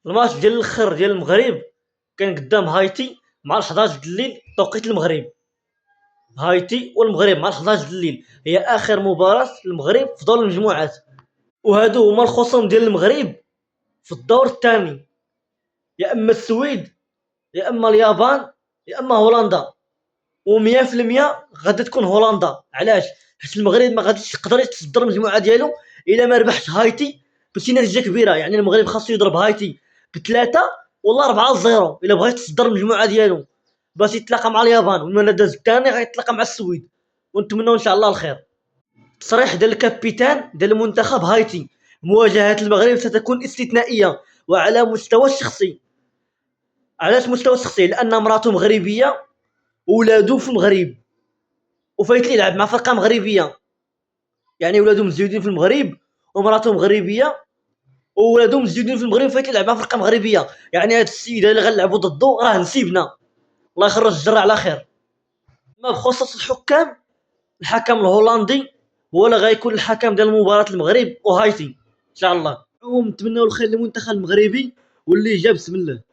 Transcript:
الماتش ديال الاخر ديال المغرب كان قدام هايتي مع 11 د الليل توقيت المغرب. هايتي والمغرب مع 11 د الليل هي اخر مباراة للمغرب في دور المجموعات، وهادو هما الخصوم ديال المغرب في الدور الثاني، يا اما السويد يا اما اليابان يا اما هولندا. و100% غادي تكون هولندا. علاش؟ حيت المغرب ما غاديش يقدر يتصدر المجموعه ديالو الا ما ربحش هايتي بشي نتيجه كبيره. يعني المغرب خاصو يضرب هايتي بثلاثه ولا 4-0 الا بغى يتصدر المجموعه ديالو باش يتلاقى مع اليابان، والمنافس الثاني غيتلاقى مع السويد. ونتمنوا ان شاء الله الخير. تصريح ديال الكابيتان ديال المنتخب هايتي: مواجهه المغرب ستكون استثنائيه وعلى مستوى الشخصي. علاش مستوى الشخصي؟ لان مراته مغربيه وولادو في المغرب وفايت لي يلعب مع فرقه مغربيه. يعني ولادو مزيودين في المغرب ومراته مغربيه وولادو مزيودين في المغرب فايت لي يلعب مع فرقه مغربيه. يعني هاد السيد اللي غنلعبوا ضده راه نسيبنا. الله يخرج الجر على خير. ما بخصوص الحكام، الحكم الهولندي هو اللي غيكون الحكم ديال مباراه المغرب وهايتي ان شاء الله. ونتمنوا الخير للمنتخب المغربي واللي جا بسم الله.